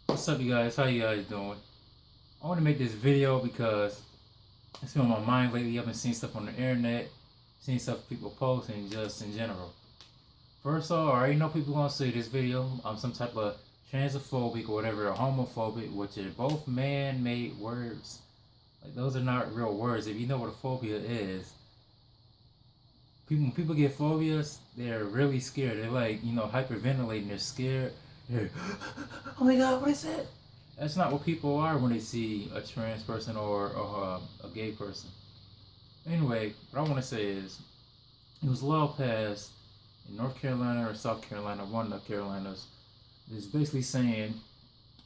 What's up, you guys? How you guys doing? I want to make this video because it's been on my mind lately. I've been seeing stuff on the internet, seeing stuff people post, and just in general. First of all, I already know people gonna say this video I'm some type of transphobic or whatever, or homophobic, which are both man-made words. Like, those are not real words. If you know what a phobia is, when people get phobias, they're really scared. They're like, hyperventilating. They're scared. They're, oh my god, what is that? That's not what people are when they see a trans person or a gay person. Anyway, what I want to say is, it was a law passed in North Carolina or South Carolina, one of the Carolinas. It's basically saying,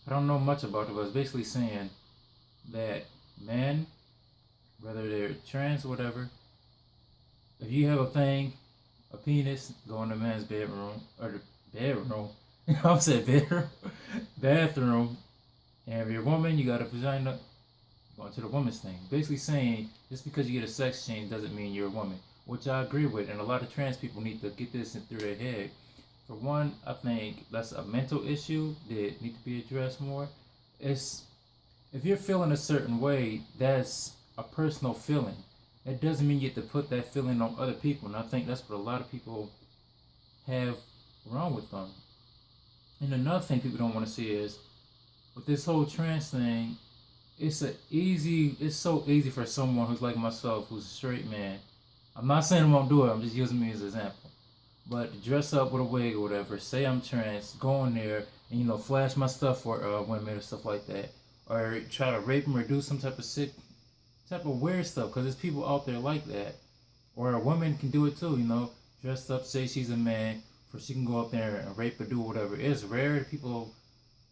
I don't know much about it, but it's basically saying that men, whether they're trans or whatever, if you have a penis, go in the man's bedroom, or the bedroom, I said bedroom, bathroom, and if you're a woman, you got a vagina, going to the woman's thing. Basically saying, just because you get a sex change doesn't mean you're a woman, which I agree with, and a lot of trans people need to get this through their head. For one, I think that's a mental issue that needs to be addressed more. It's, if you're feeling a certain way, that's a personal feeling. That doesn't mean you have to put that feeling on other people, and I think that's what a lot of people have wrong with them. And another thing people don't want to see is, with this whole trans thing, it's so easy for someone who's like myself, who's a straight man. I'm not saying I won't do it, I'm just using me as an example. But to dress up with a wig or whatever, say I'm trans, go in there and, flash my stuff for women or stuff like that. Or try to rape them or do some type of weird stuff, because there's people out there like that. Or a woman can do it too, dressed up, say she's a man, for she can go up there and rape or do whatever. It's rare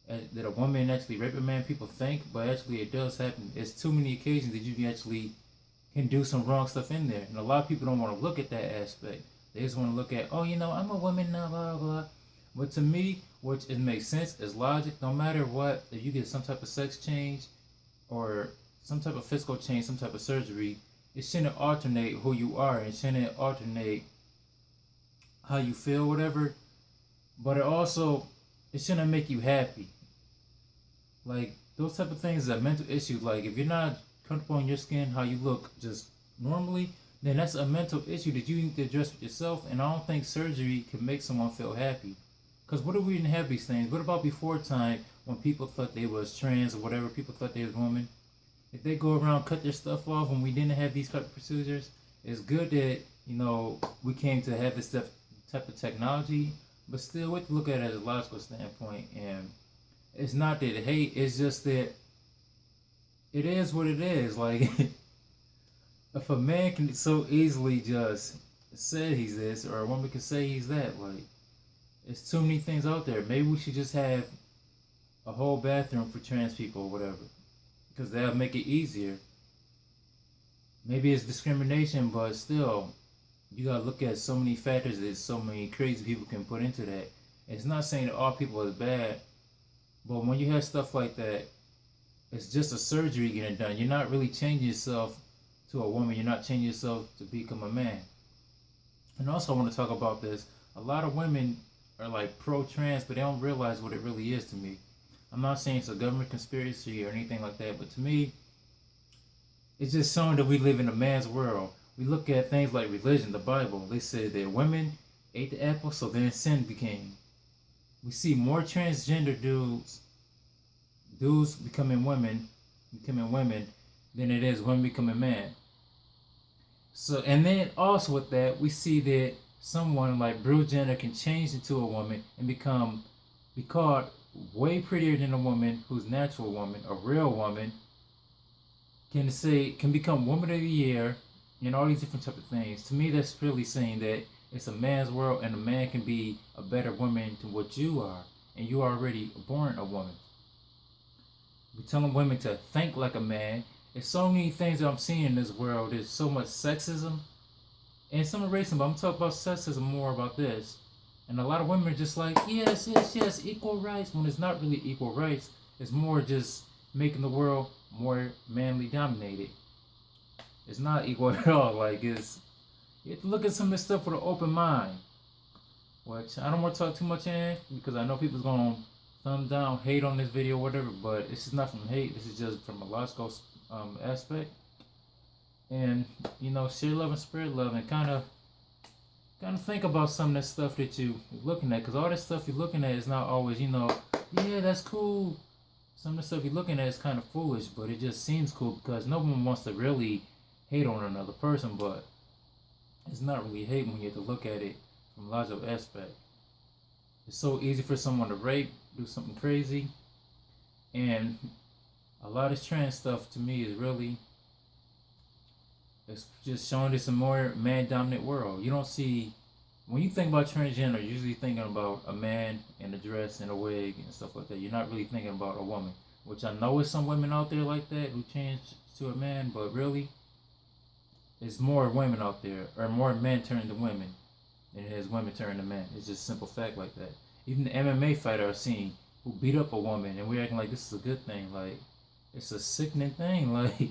that a woman actually rape a man, people think, but actually it does happen. It's too many occasions that you actually can do some wrong stuff in there. And a lot of people don't want to look at that aspect. They just want to look at, I'm a woman now, blah, blah. But to me, which it makes sense, is logic. No matter what, if you get some type of sex change or some type of physical change, some type of surgery, it shouldn't alternate who you are. It shouldn't alternate how you feel, whatever. But it shouldn't make you happy. Like, those type of things is a mental issue. Like, if you're not comfortable in your skin, how you look just normally, then that's a mental issue that you need to address with yourself. And I don't think surgery can make someone feel happy. Because what if we didn't have these things? What about before time, when people thought they was trans or whatever, people thought they was women? If they go around cut their stuff off when we didn't have these type of procedures, it's good that, we came to have this type of technology, but still we have to look at it as a logical standpoint. And it's not that hate, it's just that it is what it is. Like, if a man can so easily just say he's this, or a woman can say he's that, like, it's too many things out there. Maybe we should just have a whole bathroom for trans people or whatever, because that'll make it easier. Maybe it's discrimination, but still, you gotta look at so many factors that so many crazy people can put into that. It's not saying that all people is bad, but when you have stuff like that, it's just a surgery getting done. You're not really changing yourself to a woman. You're not changing yourself to become a man. And also, I want to talk about this. A lot of women are like pro-trans, but they don't realize what it really is to me. I'm not saying it's a government conspiracy or anything like that, but to me, it's just showing that we live in a man's world. We look at things like religion, the Bible. They say that women ate the apple, so then sin became. We see more transgender dudes becoming women, than it is women becoming men. So, and then also with that, we see that someone like Bruce Jenner can change into a woman and be called way prettier than a woman who's natural woman, a real woman, can become woman of the year, and all these different type of things. To me, that's really saying that it's a man's world, and a man can be a better woman than what you are, and you are already born a woman. We're telling women to think like a man. There's so many things that I'm seeing in this world. There's so much sexism and some racism, but I'm talking about sexism more about this. And a lot of women are just like, yes, equal rights, when it's not really equal rights. It's more just making the world more manly dominated. It's not equal at all. Like, you have to look at some of this stuff with an open mind. which I don't want to talk too much in because I know people's gonna thumb down, hate on this video, whatever. But this is not from hate. This is just from a logical aspect. And share love and spread love, and kind of think about some of that stuff that you're looking at, because all this stuff you're looking at is not always, yeah, that's cool. Some of the stuff you're looking at is kind of foolish, but it just seems cool because no one wants to really hate on another person, but it's not really hate when you have to look at it from a logical aspect. It's so easy for someone to rape, do something crazy, and a lot of this trans stuff to me is really, it's just showing this a more man-dominant world. You don't see, when you think about transgender, you're usually thinking about a man in a dress and a wig and stuff like that. You're not really thinking about a woman, which I know there's some women out there like that who change to a man, but really, it's more women out there, or more men turning to women than it is women turning to men. It's just a simple fact like that. Even the MMA fighter I've seen who beat up a woman, and we're acting like this is a good thing. Like, it's a sickening thing. Like,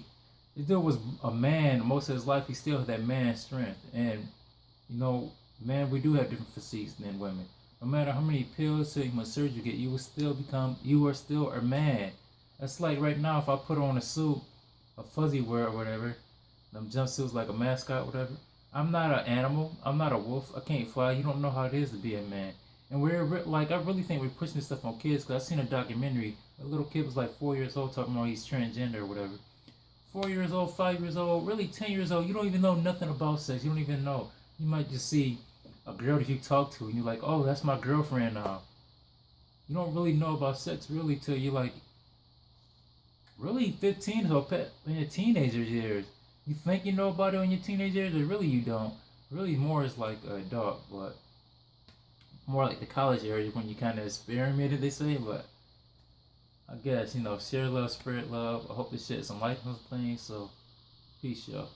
this dude was a man most of his life. He still had that man strength. And, man, we do have different physiques than women. No matter how many pills, how much surgery you get, you are still a man. That's like right now, if I put on a suit, a fuzzy wear or whatever, them jumpsuits like a mascot, whatever. I'm not an animal. I'm not a wolf. I can't fly. You don't know how it is to be a man. And we're like, I really think we're pushing this stuff on kids, because I seen a documentary. A little kid was like 4 years old talking about he's transgender or whatever. 4 years old, 5 years old, really 10 years old. You don't even know nothing about sex. You don't even know. You might just see a girl that you talk to and you're like, oh, that's my girlfriend now. You don't really know about sex really till you're like really 15 or in your teenager years. You think you know about it in your teenage years, but really you don't. Really more is like an adult, but more like the college area when you kind of experimented, they say. But I guess, share love, spread love. I hope this shit some light on things. So, peace, y'all.